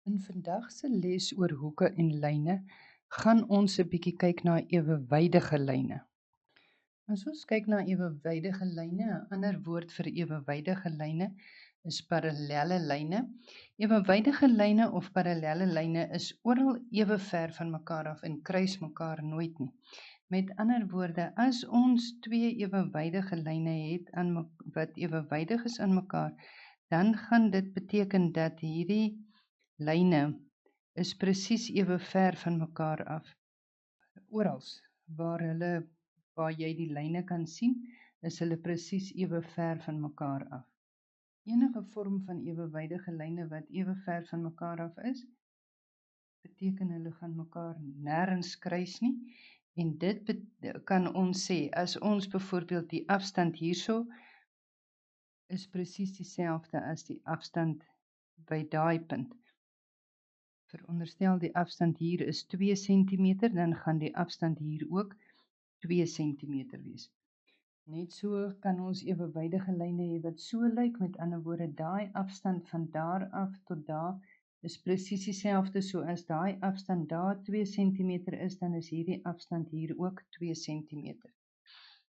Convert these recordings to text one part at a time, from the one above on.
In vandag se les oor hoeke en lyne gaan ons 'n bietjie kyk na ewewydige lyne. As ons kyk na ewewydige lyne, 'n ander woord vir ewewydige lyne is parallelle lyne. Ewewydige lyne of parallelle lyne is oral ewe ver van mekaar af en kruis mekaar nooit nie. Met ander woorde, as ons twee ewewydige lyne het wat ewewydig is aan mekaar, dan gaan dit beteken dat hierdie lyne is presies ewe ver van mekaar af. Orals waar jy die lyne kan sien, is hulle presies ewe ver van mekaar af. Enige vorm van ewewydige lyne wat ewe ver van mekaar af is, beteken hulle gaan mekaar nêrens kruis nie. En dit kan ons sê, as ons byvoorbeeld die afstand hierso is presies dieselfde as die afstand by daai punt. Veronderstel die afstand hier is 2 cm, dan gaan die afstand hier ook 2 cm wees. Net so kan ons ewewydige lyne hê wat so lyk, met ander woorde, daai afstand van daar af tot daar is presies dieselfde, so as daai afstand daar 2 cm is, dan is hierdie afstand hier ook 2 cm.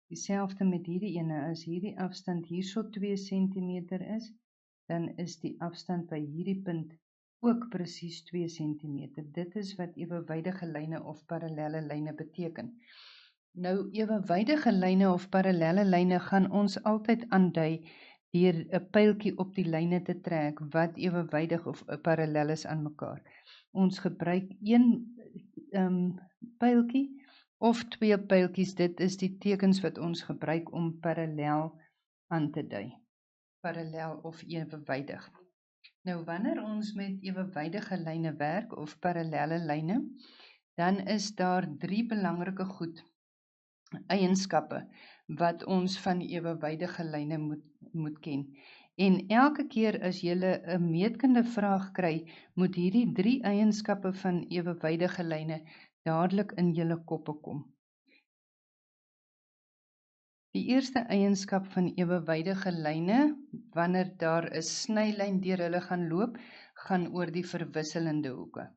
Dieselfde met hierdie ene, as hierdie afstand hierso 2 cm is, dan is die afstand by hierdie punt ook presies 2 cm. Dit is wat ewewydige lyne of parallelle lyne beteken. Nou, ewewydige lyne of parallelle lyne gaan ons altyd aandui deur 'n pyltjie op die lyne te trek wat ewewydig of parallel is aan mekaar. Ons gebruik een pyltjie of 2 pyltjies, dit is die tekens wat ons gebruik om parallel aan te dui. Parallel of ewewydig. Nou, wanneer ons met ewewydige lyne werk of parallelle lyne, dan is daar 3 belangrike eienskappe wat ons van ewewydige lyne moet ken. En elke keer as jy 'n meetkunde vraag kry, moet hierdie 3 eienskappe van ewewydige lyne dadelik in julle koppe kom. Die eerste eienskap van ewewydige lyne, wanneer daar 'n snylyn deur hulle gaan loop, gaan oor die verwisselende hoeke.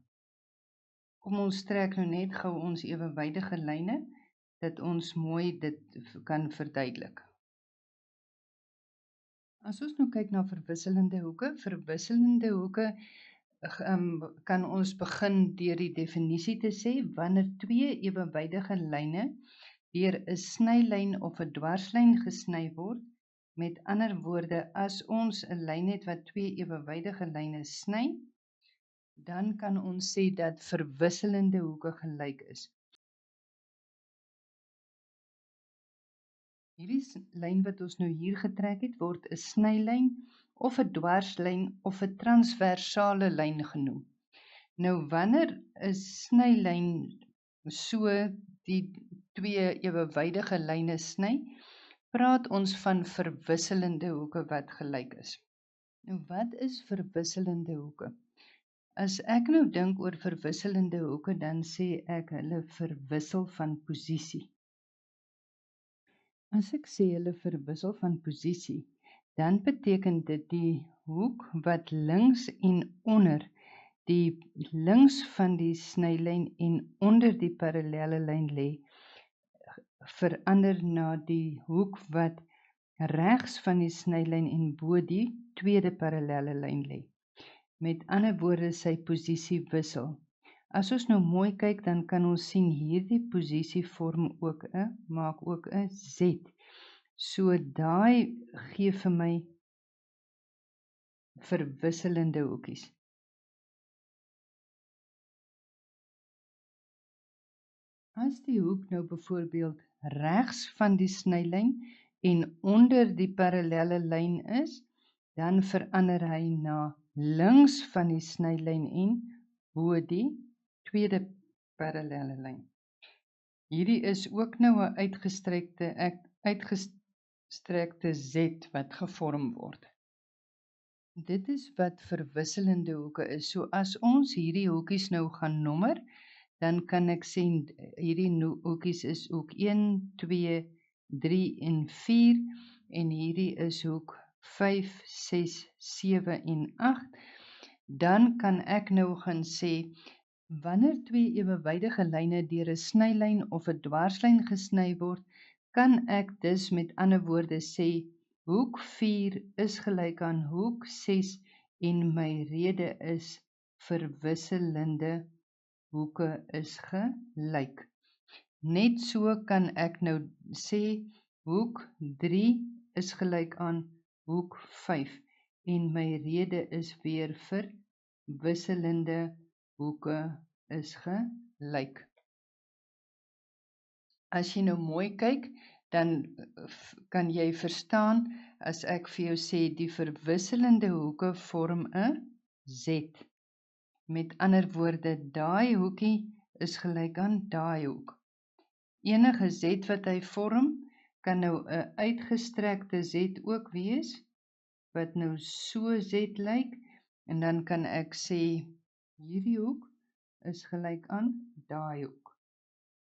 Kom ons trek nou net gou ons ewewydige lyne, dat ons mooi dit kan verduidelik. As ons nou kyk na verwisselende hoeke kan ons begin deur die definisie te sê, wanneer 2 ewewydige lyne deur 'n snylyn of 'n dwarslyn gesny word. Met ander woorde, as ons 'n lyn het wat 2 ewewydige lyne sny, dan kan ons sê dat verwisselende hoeke gelyk is. Hierdie lyn wat ons nou hier getrek het, word 'n snylyn of 'n dwarslyn of 'n transversale lyn genoem. Nou, wanneer 'n snylyn so die 2 ewewydige lyne sny, praat ons van verwisselende hoeke wat gelyk is. Nou, wat is verwisselende hoeke? As ek nou dink oor verwisselende hoeke, dan sê ek hulle verwissel van posisie. As ek sê hulle verwissel van posisie, dan beteken dit die hoek wat links en onder die links van die snylyn en onder die parallelle lyn lê, verander na die hoek wat regs van die snylyn en bo die tweede parallelle lyn lê. Met ander woorde, sy posisie wissel. As ons nou mooi kyk, dan kan ons sien hierdie posisie maak ook 'n Z. So daai gee vir my verwisselende hoekies. As die hoek nou byvoorbeeld regs van die snylyn en onder die parallelle lyn is, dan verander hy na links van die snylyn en bo die tweede parallelle lyn. Hierdie is ook nou 'n uitgestrekte Z wat gevorm word. Dit is wat verwisselende hoeke is. So as ons hierdie hoekies nou gaan nommer, dan kan ek sê hierdie hoekies is hoek 1, 2, 3 en 4 en hierdie is hoek 5, 6, 7 en 8. dan kan ek nou gaan sê, wanneer twee ewewydige lyne deur 'n snylyn of 'n dwarslyn gesny word, kan ek dus met ander woorde sê, hoek 4 is gelyk aan hoek 6 en my rede is verwisselende hoeke is gelyk. Net so kan ek nou sê, hoek 3 is gelyk aan hoek 5 en my rede is weer verwisselende hoeke is gelyk. As jy nou mooi kyk, dan kan jy verstaan as ek vir jou sê die verwisselende hoeke vorm 'n Z. Met ander woorde, daai hoekie is gelyk aan daai hoek. Enige Z wat hy vorm, kan nou 'n uitgestrekte Z ook wees, wat nou so Z lyk, en dan kan ek sê, hierdie hoek is gelyk aan daai hoek.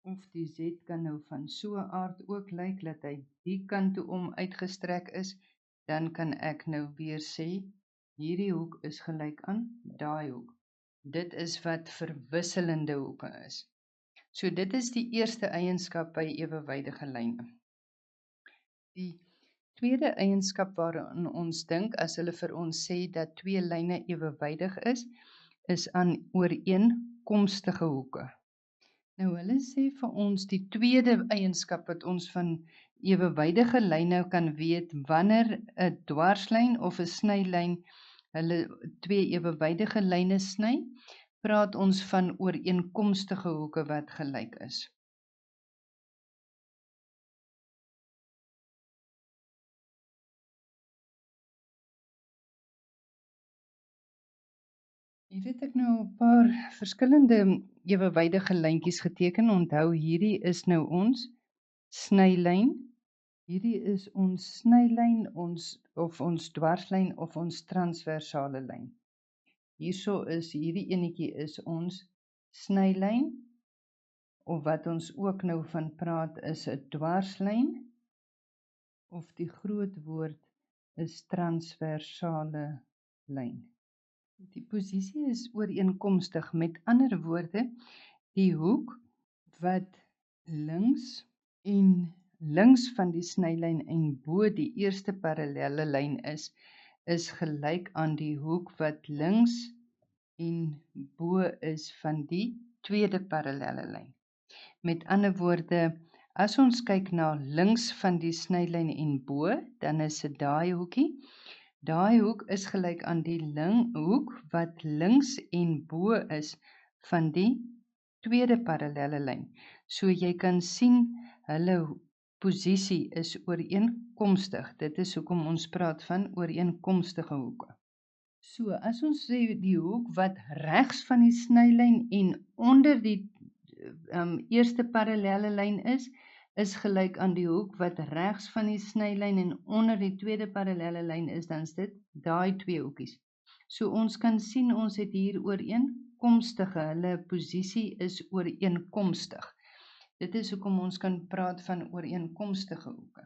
Of die Z kan nou van so 'n aard ook lyk, dat hy die kant toe om uitgestrek is, dan kan ek nou weer sê, hierdie hoek is gelyk aan daai hoek. Dit is wat verwisselende hoeke is. So dit is die eerste eienskap by ewewydige lyne. Die tweede eienskap waaraan ons dink as hulle vir ons sê dat twee lyne ewewydig is aan ooreenkomstige hoeke. Nou hulle sê vir ons die tweede eienskap wat ons van ewewydige lyne kan weet wanneer 'n dwarslyn of 'n snylyn hulle twee ewewydige lyne sny, praat ons van ooreenkomstige hoeke wat gelyk is. Hier het ek nou 'n paar verskillende ewewydige lyntjies geteken. Onthou, hierdie is nou ons snylyn. Hierdie is ons snylyn, ons dwarslyn of ons transversale lyn. Hierso is hierdie enetjie is ons snylyn, of wat ons ook nou van praat is 'n dwarslyn, of die groot woord is transversale lyn. Die posisie is ooreenkomstig, met ander woorde, die hoek wat links van die snylyn en bo die eerste parallelle lyn is gelyk aan die hoek wat links en bo is van die tweede parallelle lyn. Met ander woorde, as ons kyk na links van die snylyn en bo, dan is dit daai hoekie. Daai hoek is gelyk aan die hoek wat links en bo is van die tweede parallelle lyn. So jy kan sien, hulle posisie is ooreenkomstig. Dit is hoekom ons praat van ooreenkomstige hoeke. So, as ons sê die hoek wat regs van die snylyn en onder die eerste parallelle lyn is gelyk aan die hoek wat regs van die snylyn en onder die tweede parallelle lyn is, dan is dit daai twee hoekies. So ons kan sien ons het hier ooreenkomstige, hulle posisie is ooreenkomstig. Dit is hoekom ons kan praat van ooreenkomstige hoeke.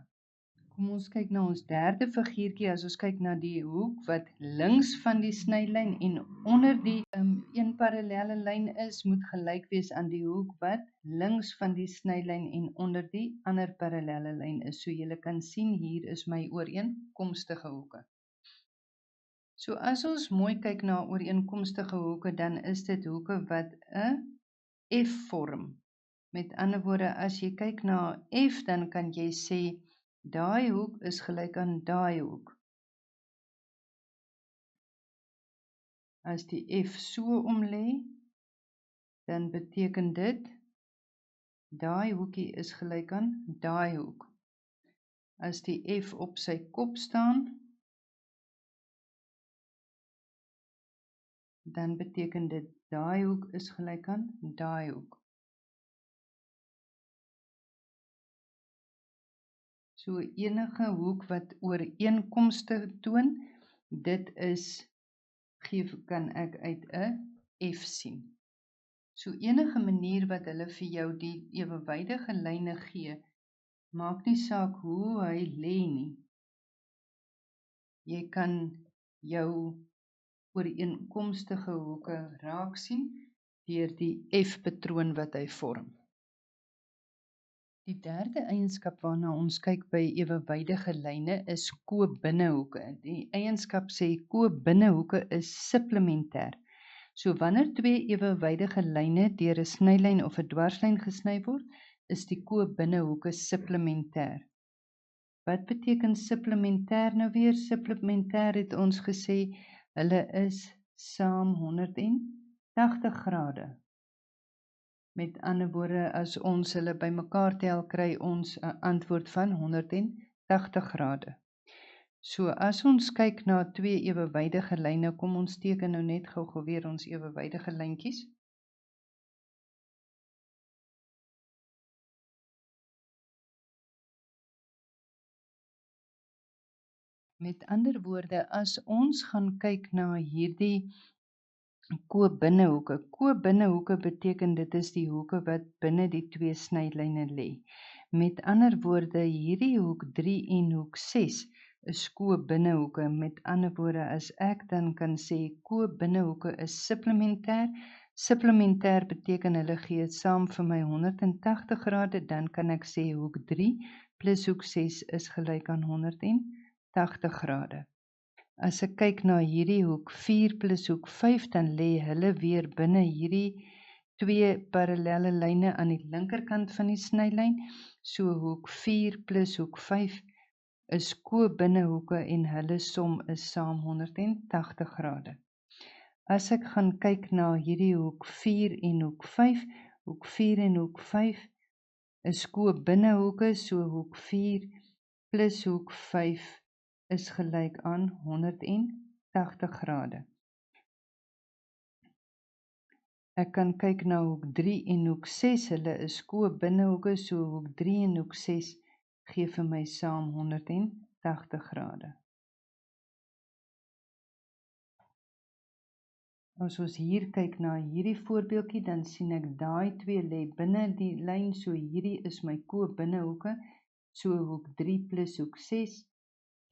Kom ons kyk na ons derde figuurtjie, as ons kyk na die hoek wat links van die snylyn en onder die een parallelle lyn is, moet gelyk wees aan die hoek wat links van die snylyn en onder die ander parallelle lyn is. So julle kan sien, hier is my ooreenkomstige hoeke. So as ons mooi kyk na ooreenkomstige hoeke, dan is dit hoeke wat 'n F vorm. Met ander woorde, as jy kyk na F, dan kan jy sê, daai hoek is gelyk aan daai hoek. As die F so omlê, dan beteken dit, daai hoekie is gelyk aan daai hoek. As die F op sy kop staan, dan beteken dit, daai hoek is gelyk aan daai hoek. So enige hoek wat ooreenkomste toon, dit kan ek uit 'n F sien. So enige manier wat hulle vir jou die ewewydige lyne gee, maak nie saak hoe hy lê nie. Jy kan jou ooreenkomstige hoeke raak sien deur die F-patroon wat hy vorm. Die derde eienskap waarna ons kyk by ewewydige lyne is ko-binnehoeke. Die eienskap sê ko-binnehoeke is supplementêr. So wanneer twee ewewydige lyne deur 'n snylyn of 'n dwarslyn gesny word, is die ko-binnehoeke supplementêr. Wat beteken supplementêr nou weer? Supplementêr het ons gesê, hulle is saam 180 grade. Met ander woorde, as ons hulle bymekaar tel, kry ons 'n antwoord van 180 grade. So as ons kyk na twee ewewydige lyne, kom ons teken nou net gou weer ons ewewydige lyntjies. Met ander woorde, as ons gaan kyk na hierdie ko-binnehoeke. Ko-binnehoeke beteken dit is die hoeke wat binne die twee snylyne lê. Met ander woorde, hierdie hoek 3 en hoek 6 is ko-binnehoeke. Met ander woorde, as ek dan kan sê ko-binnehoeke is supplementêr. Supplementêr beteken hulle gee saam vir my 180 grade, dan kan ek sê hoek 3 plus hoek 6 is gelyk aan 180 grade. As ek kyk na hierdie hoek 4 plus hoek 5, dan lê hulle weer binne hierdie twee parallelle lyne aan die linkerkant van die snylyn. So hoek 4 plus hoek 5 is ko-binnehoeke en hulle som is saam 180 grade. As ek gaan kyk na hierdie hoek 4 en hoek 5, hoek 4 en hoek 5 is ko-binnehoeke, so hoek 4 plus hoek 5 is gelyk aan 180 grade. Ek kan kyk na hoek 3 en hoek 6, hulle is ko-binnehoeke, so hoek 3 en hoek 6 gee vir my saam 180 grade. As ons hier kyk na hierdie voorbeeldjie, dan sien ek daai twee lê binne die lyn, so hierdie is my ko-binnehoeke, so hoek 3 plus hoek 6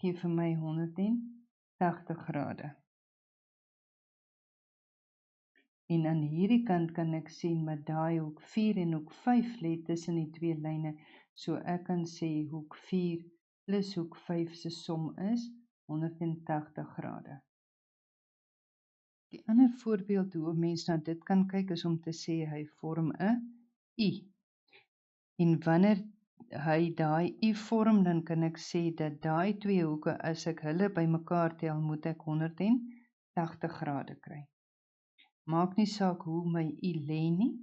gee vir my 180 grade. En aan hierdie kant kan ek sien met daai hoek 4 en hoek 5 lê tussen die twee lyne, so ek kan sê hoek 4 plus hoek 5 se som is 180 grade. Die ander voorbeeld hoe 'n mens na dit kan kyk is om te sê hy vorm 'n U. En wanneer hy daai U vorm, dan kan ek sê dat daai twee hoeke, as ek hulle bymekaar tel, moet ek 180 grade kry. Maak nie saak hoe my U lê nie.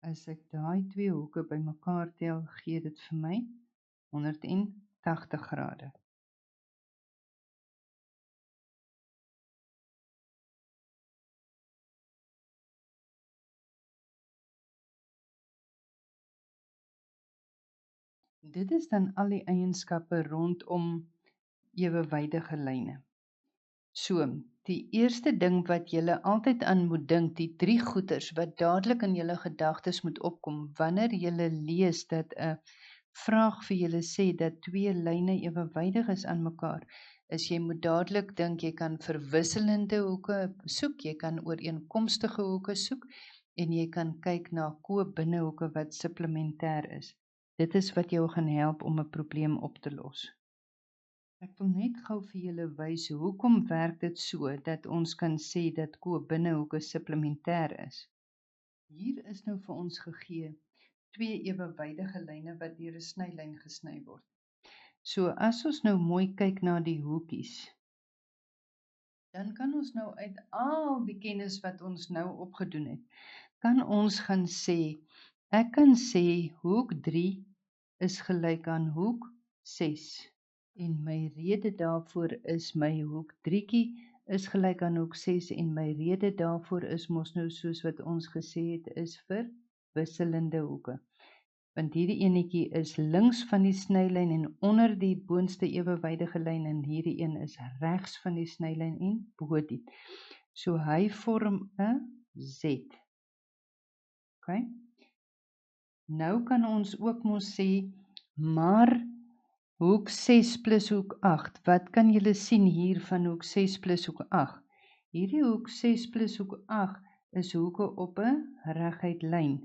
As ek daai twee hoeke bymekaar tel, gee dit vir my 180 grade. Dit is dan al die eienskappe rondom ewewydige lyne. So, die eerste ding wat julle altyd aan moet dink, die 3 goeters wat dadelik in julle gedagtes moet opkom wanneer julle lees dat 'n vraag vir julle sê dat twee lyne ewewydig is aan mekaar, is jy moet dadelik dink jy kan verwisselende hoeke soek, jy kan ooreenkomstige hoeke soek en jy kan kyk na ko-binnehoeke wat supplementêr is. Dit is wat jou gaan help om 'n probleem op te los. Ek wil net gou vir julle wys hoekom werk dit so dat ons kan sê dat ko-binnehoeke supplementêr is. Hier is nou vir ons gegee twee ewewydige lyne wat deur 'n snylyn gesny word. So as ons nou mooi kyk na die hoekies, dan kan ons nou uit al die kennis wat ons nou opgedoen het, kan ons gaan sê, ek kan sê hoek 3 is gelyk aan hoek 6. En my rede daarvoor is my hoek 3tjie is gelyk aan hoek 6 en my rede daarvoor is mos nou soos wat ons gesê het is vir wisselende hoeke. Want hierdie enetjie is links van die snylyn en onder die boonste ewewydige lyn en hierdie een is regs van die snylyn en bo dit. So hy vorm 'n Z. Okay? Nou kan ons ook mos sê, maar Hoek 6 plus hoek 8. Wat kan julle sien hier van hoek 6 plus hoek 8? Hierdie hoek 6 plus hoek 8 is hoeke op 'n reguit lyn.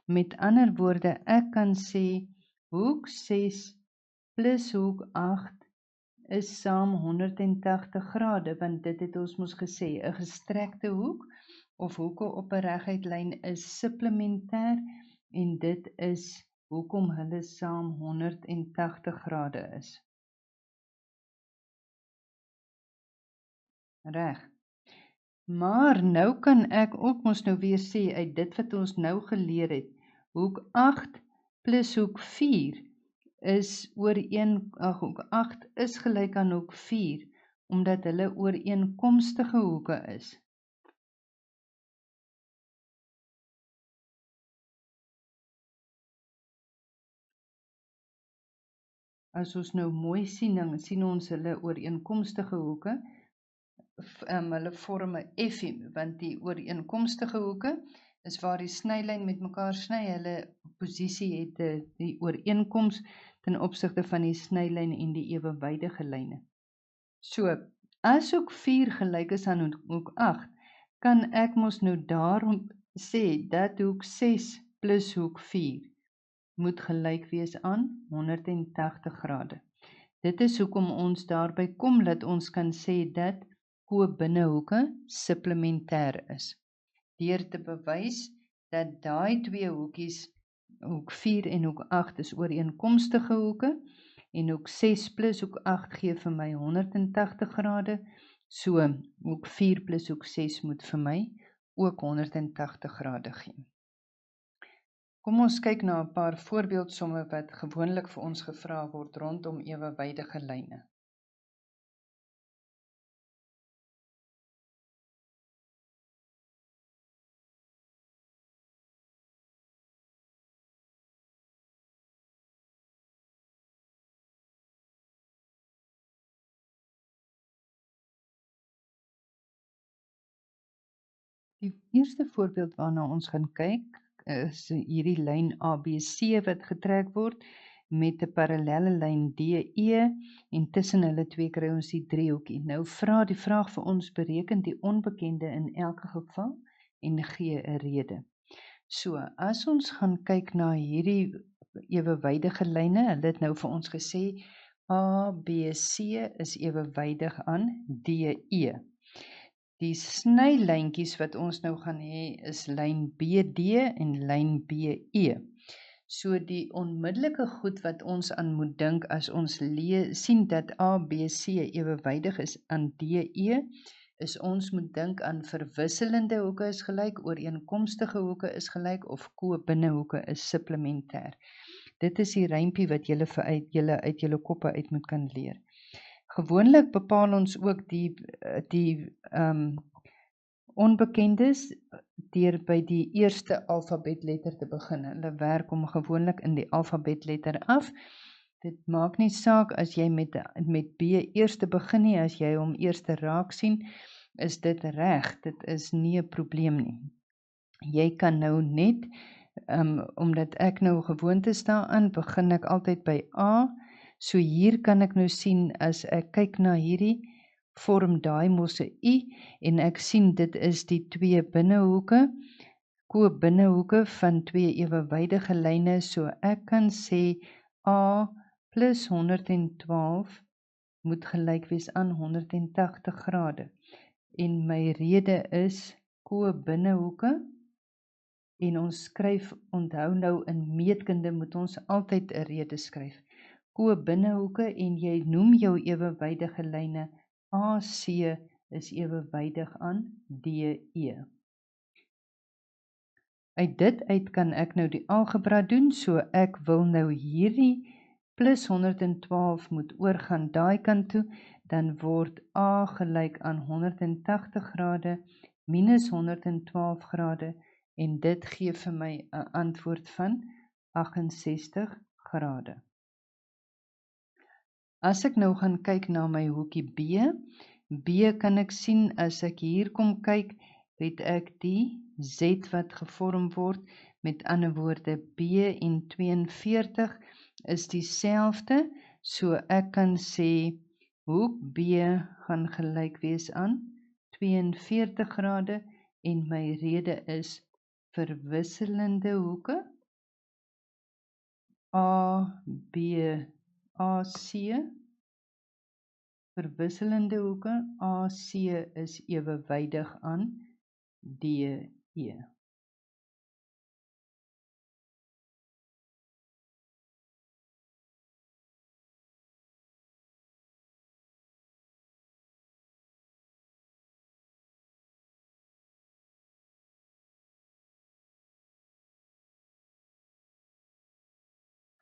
Met ander woorde, ek kan sê hoek 6 plus hoek 8 is saam 180 grade, want dit het ons mos gesê, 'n gestrekte hoek of hoeke op 'n reguit lyn is supplementêr en dit is hoekom hulle saam 180 grade is. Reg. Maar nou kan ek ook mos nou weer sê uit dit wat ons nou geleer het, hoek 8 plus hoek 4 is hoek 8 is gelyk aan hoek 4 omdat hulle ooreenkomstige hoeke is. As ons nou mooi sien, dan sien ons hulle ooreenkomstige hoeke. Hulle vorm 'n F, want die ooreenkomstige hoeke is waar die snylyn met mekaar sny. Hulle posisie het die ooreenkoms ten opsigte van die snylyn en die ewewydige lyne. So, as hoek 4 gelyk is aan hoek 8, kan ek mos nou daarom sê dat hoek 6 plus hoek 4 moet gelyk wees aan 180 grade. Dit is hoekom ons daarby kom dat ons kan sê dat koobinnehoeke supplementêr is. Deur te bewys dat daai twee hoekies, hoek 4 en hoek 8 is ooreenkomstige hoeke en hoek 6 plus hoek 8 gee vir my 180 grade, so hoek 4 plus hoek 6 moet vir my ook 180 grade gee. Kom ons kyk na 'n paar voorbeeldsomme wat gewoonlik vir ons gevra word rondom ewewydige lyne. Die eerste voorbeeld waarna ons gaan kyk is hierdie lyn ABC wat getrek word met 'n parallelle lyn DE en tussen hulle twee kry ons die driehoekie. Nou vra die vraag vir ons bereken die onbekende in elke geval en gee 'n rede. So, as ons gaan kyk na hierdie ewewydige lyne, hulle het nou vir ons gesê ABC is ewewydig aan DE. Die snylyntjies wat ons nou gaan hê is lyn BD en lyn BE. So die onmiddellike goed wat ons aan moet dink as ons sien dat ABC ewewydig is aan DE, is ons moet dink aan verwisselende hoeke is gelyk, ooreenkomstige hoeke is gelyk of koobinnehoeke is supplementêr. Dit is die rympie wat julle uit julle koppe uit moet kan leer. Gewoonlik bepaal ons ook die onbekendes deur by die eerste alfabetletter te begin. Hulle werk hom gewoonlik in die alfabetletter af. Dit maak nie saak as jy met B eers te begin nie, as jy hom eers raak sien, is dit reg. Dit is nie 'n probleem nie. Jy kan nou net, omdat ek nou gewoond is daaraan, begin ek altyd by A. So hier kan ek nou sien, as ek kyk na hierdie, vorm daai mos 'n U en ek sien dit is die twee binnehoeke, koobinnehoeke van twee ewewydige lyne, so ek kan sê A plus 112 moet gelyk wees aan 180 grade. En my rede is koobinnehoeke en ons skryf, onthou nou in meetkunde moet ons altyd 'n rede skryf. Koobinnehoeke en jy noem jou ewewydige lyne AC is ewewydig aan DE. Uit dit uit kan ek nou die algebra doen, so ek wil nou hierdie plus 112 moet oorgaan daai kant toe, dan word A gelyk aan 180 grade minus 112 grade en dit gee vir my 'n antwoord van 68 grade. As ek nou gaan kyk na my hoekie B kan ek sien as ek hier kom kyk, het ek die Z wat gevorm word, met ander woorde B en 42 is dieselfde, So ek kan sê, hoek B gaan gelyk wees aan 42 grade en my rede is verwisselende hoeke A, B, AC. Verwisselende hoeke AC is ewewydig aan DE.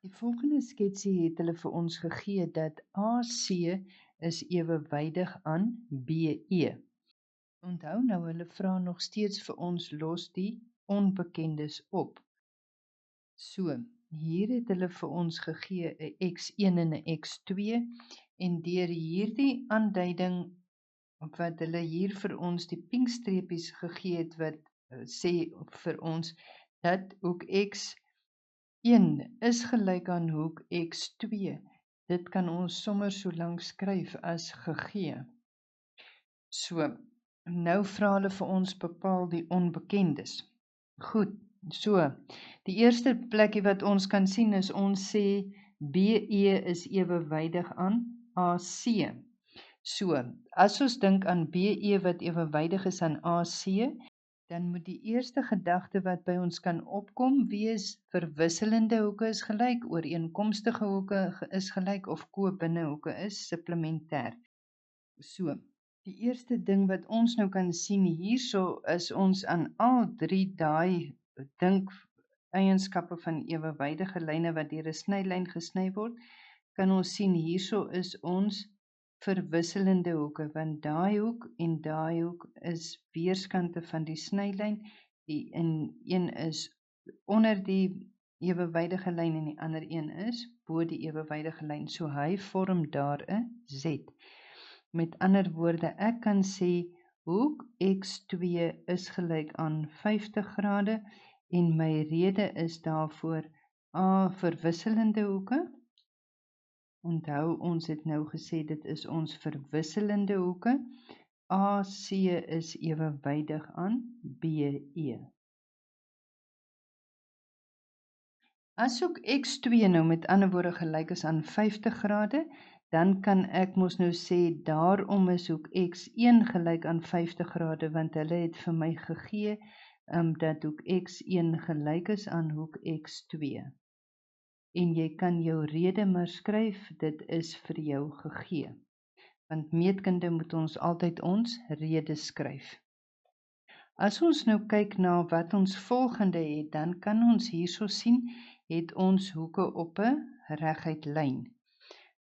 Die volgende sketsie het hulle vir ons gegee dat AC is ewewydig aan BE. Onthou nou, hulle vra nog steeds vir ons los die onbekendes op. So, hier het hulle vir ons gegee 'n X1 en 'n X2 en deur hierdie aanduiding wat hulle hier vir ons die pinkstreepies gegee het wat sê vir ons dat hoek X1 is gelyk aan hoek X2. Dit kan ons sommer so lank skryf as gegee. So, nou vra hulle vir ons bepaal die onbekendes. Goed, so, die eerste plekkie wat ons kan sien is ons sê BE is ewewydig aan AC. So, as ons dink aan BE wat ewewydig is aan AC, dan moet die eerste gedagte wat by ons kan opkom wees verwisselende hoeke is gelyk, ooreenkomstige hoeke is gelyk of ko-binnehoeke is supplementêr. So, die eerste ding wat ons nou kan sien hierso is ons aan al drie daai dink eienskappe van ewewydige lyne wat deur 'n snylyn gesny word, kan ons sien hierso is ons verwisselende hoeke, want daai hoek en daai hoek is weerskante van die snylyn. Die een is onder die ewewydige lyn en die ander een is bo die ewewydige lyn. So hy vorm daar 'n Z. Met ander woorde, ek kan sê hoek X2 is gelyk aan 50 grade en my rede is daarvoor A, verwisselende hoeke. Onthou, ons het nou gesê dit is ons verwisselende hoeke. AC is ewewydig aan BE. As hoek X2 nou met ander woorde gelyk is aan 50 grade, dan kan ek mos nou sê daarom is hoek X1 gelyk aan 50 grade, want hulle het vir my gegee dat hoek X1 gelyk is aan hoek X2. En jy kan jou rede maar skryf, dit is vir jou gegee. Want meetkunde moet ons altyd ons rede skryf. As ons nou kyk na wat ons volgende het, dan kan ons hierso sien, het ons hoeke op 'n reguit lyn.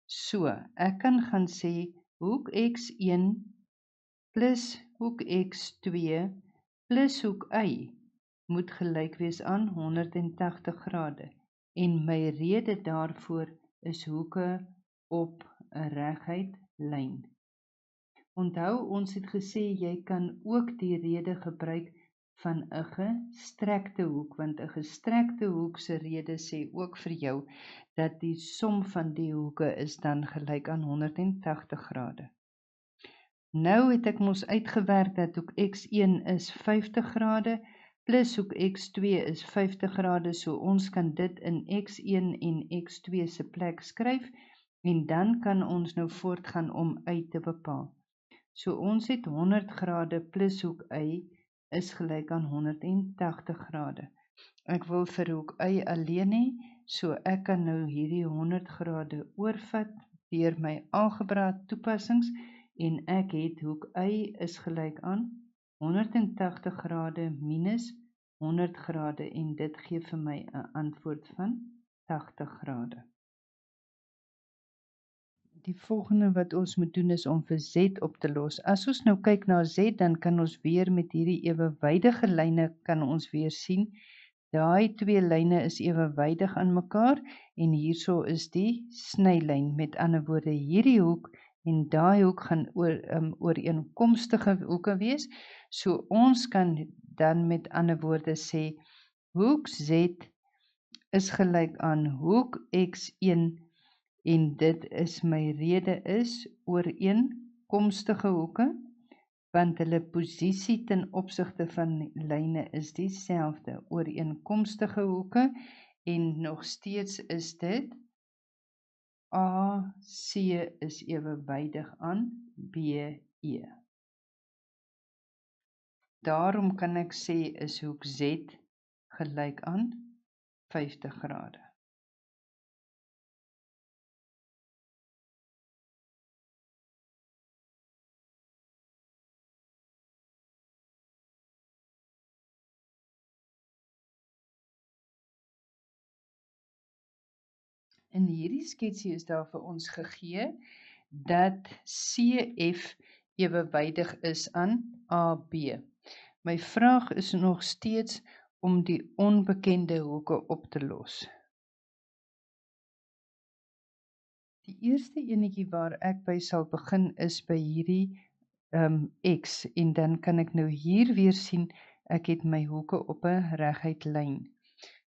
So, ek kan gaan sê hoek X1 plus hoek X2 plus hoek Y moet gelyk wees aan 180 grade. En my rede daarvoor is hoeke op 'n reguit lyn. Onthou, ons het gesê jy kan ook die rede gebruik van 'n gestrekte hoek, want 'n gestrekte hoek se rede sê ook vir jou dat die som van die hoeke is dan gelyk aan 180 grade. Nou het ek mos uitgewerk dat hoek X1 is 50 grade plus hoek X2 is 50 grade, so ons kan dit in X1 en X2 se plek skryf en dan kan ons nou voortgaan om Y te bepaal. So ons het 100 grade plus hoek Y is gelyk aan 180 grade. Ek wil vir hoek Y alleen hê, so ek kan nou hierdie 100 grade oorvat deur my algebra toepassings en ek het hoek Y is gelyk aan 180 grade minus 100 grade en dit gee vir my 'n antwoord van 80 grade. Die volgende wat ons moet doen is om vir Z op te los. As ons nou kyk na Z, dan kan ons weer met hierdie ewewydige lyne kan ons weer sien. Daai twee lyne is ewewydig aan mekaar en hierso is die snylyn. Met ander woorde, hierdie hoek en daai hoek gaan ooreenkomstige hoeke wees. So ons kan dan met ander woorde sê hoek Z is gelyk aan hoek X1 en dit is my rede is ooreenkomstige hoeke, want hulle posisie ten opsigte van lyne is dieselfde, ooreenkomstige hoeke, en nog steeds is dit AC is ewewydig aan BE. Daarom kan ek sê is hoek Z gelyk aan 50 grade. In hierdie sketsie is daar vir ons gegee dat CF ewewydig is aan AB. My vraag is nog steeds om die onbekende hoeke op te los. Die eerste enetjie waar ek by sal begin is by hierdie X, en dan kan ek nou hier weer sien, ek het my hoeke op 'n reguit lyn.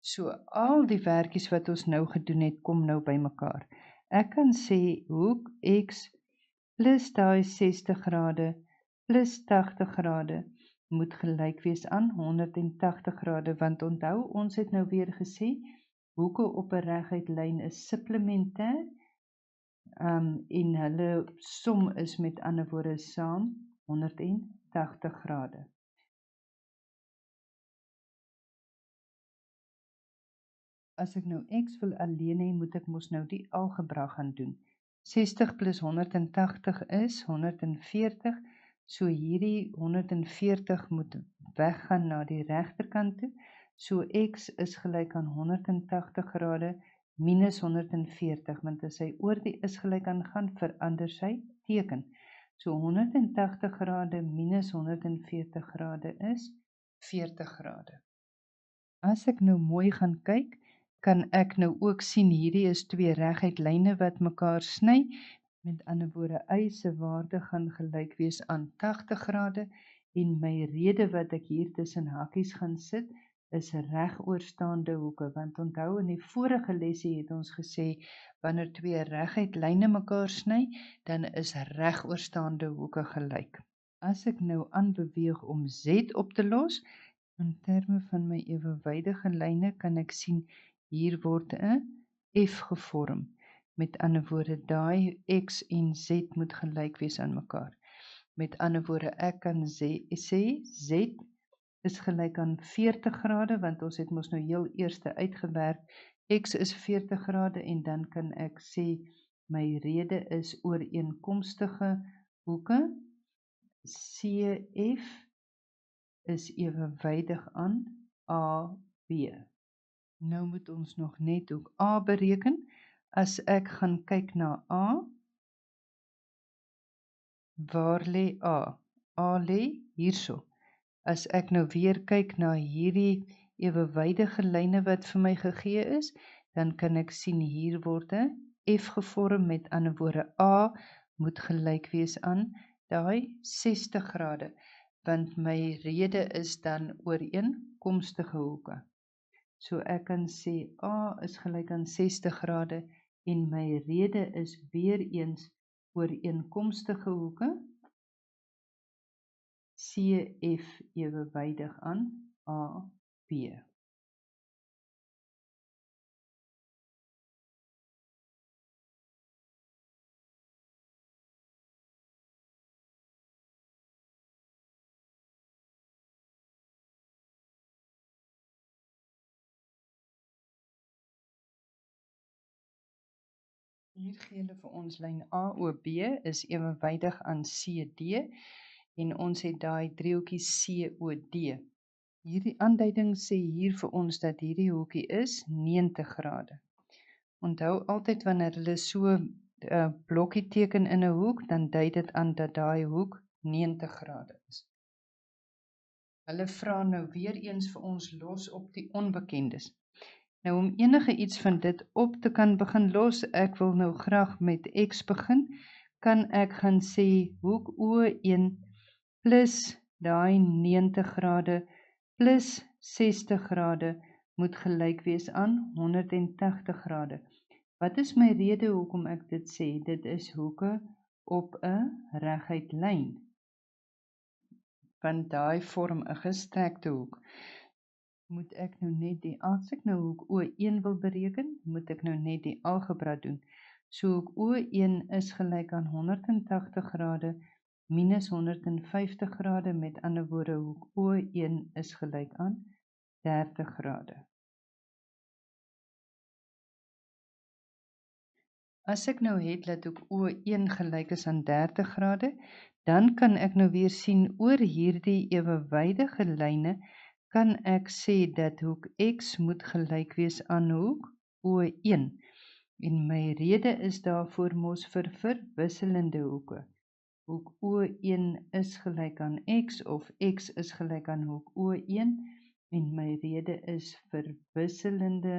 So al die werkies wat ons nou gedoen het, kom nou bymekaar. Ek kan sê hoek X plus daai 60 grade plus 80 grade moet gelyk wees aan 180 grade, want onthou, ons het nou weer gesê, hoeke op 'n reguit lyn is supplementêr, en hulle som is met ander woorde saam 180 grade. As ek nou X wil alleen hê, moet ek mos nou die algebra gaan doen. 60 plus 180 is 140, so hierdie 140 moet weggaan na die regterkant toe, so X is gelyk aan 180 grade minus 140, want as hy oor die is gelyk aan gaan, verander sy teken. So 180 grade minus 140 grade is 40 grade. As ek nou mooi gaan kyk, kan ek nou ook sien hierdie is twee reguit lyne wat mekaar sny. Met ander woorde, y se waarde gaan gelyk wees aan 80 grade en my rede wat ek hier tussen hakkies gaan sit is regoorstaande hoeke, want onthou in die vorige lesie het ons gesê wanneer twee reguit lyne mekaar sny, dan is regoorstaande hoeke gelyk. As ek nou aanbeweeg om Z op te los, in terme van my ewewydige lyne kan ek sien hier word 'n F gevorm. Met ander woorde, daai X en Z moet gelyk wees aan mekaar. Met ander woorde, ek kan sê Z is gelyk aan 40 grade, want ons het mos nou heel eers uitgewerk, X is 40 grade, en dan kan ek sê, my rede is ooreenkomstige hoeke, CF is ewewydig aan AB. Nou moet ons nog net hoek A bereken. As ek gaan kyk na A, waar lê A? A lê hierso. As ek nou weer kyk na hierdie ewewydige lyne wat vir my gegee is, dan kan ek sien hier word 'n F gevorm, met ander woorde A moet gelyk wees aan daai 60 grade, want my rede is dan ooreenkomstige hoeke. So ek kan sê A is gelyk aan 60 grade en my rede is weer eens ooreenkomstige hoeke, CF ewewydig aan AB. Hier gee hulle vir ons lyn AOB is ewewydig aan CD en ons het daai driehoekie COD. Hierdie aanduiding sê hier vir ons dat hierdie hoekie is 90 grade. Onthou altyd wanneer hulle so blokkie teken in 'n hoek, dan dui dit aan dat daai hoek 90 grade is. Hulle vra nou weer eens vir ons los op die onbekendes. Nou om enige iets van dit op te kan begin los, ek wil nou graag met X begin, kan ek gaan sê hoek O1 plus daai 90 grade plus 60 grade moet gelyk wees aan 180 grade. Wat is my rede hoekom ek dit sê? Dit is hoeke op 'n reguit lyn, want daai vorm 'n gestrekte hoek. Moet ek nou net as ek nou hoek O1 wil bereken, moet ek nou net die algebra doen. So hoek O1 is gelyk aan 180 grade minus 150 grade, met ander woorde hoek O1 is gelyk aan 30 grade. As ek nou het dat hoek O1 gelyk is aan 30 grade, dan kan ek nou weer sien oor hierdie ewewydige lyne kan ek sê dat hoek X moet gelyk wees aan hoek O1. En my rede is daarvoor mos vir verwisselende hoeke. Hoek O1 is gelyk aan X of X is gelyk aan hoek O1 en my rede is verwisselende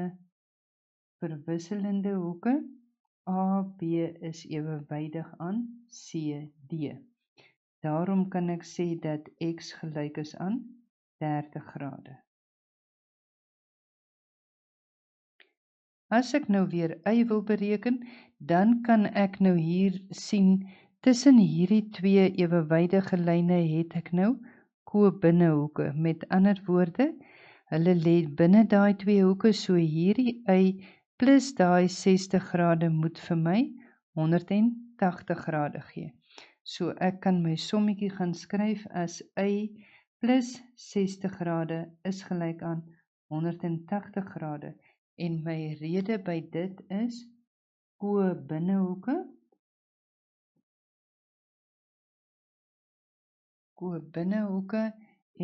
hoeke. AB is ewewydig aan CD. Daarom kan ek sê dat X gelyk is aan 30 grade. As ek nou weer Y wil bereken, dan kan ek nou hier sien, tussen hierdie twee ewewydige lyne het ek nou ko-binnehoeke. Met ander woorde, hulle lê binne daai twee hoeke, so hierdie Y plus daai 60 grade moet vir my 180 grade gee. So ek kan my sommetjie gaan skryf as Y plus 60 grade is gelyk aan 180 grade. En my rede by dit is ko-binnehoeke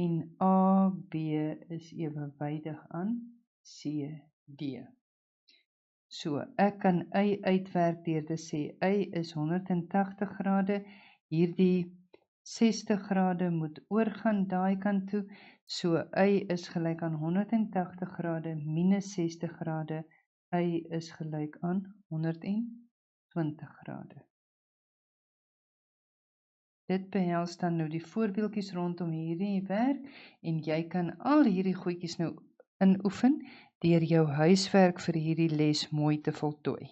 en AB is ewewydig aan CD. So ek kan Y uitwerk deur te sê Y is 180 grade, hierdie 60 grade moet oorgaan daai kant toe, so Y is gelyk aan 180 grade minus 60 grade, Y is gelyk aan 120 grade. Dit behels dan nou die voorbeeldjies rondom hierdie werk en jy kan al hierdie goedjies nou inoefen deur jou huiswerk vir hierdie les mooi te voltooi.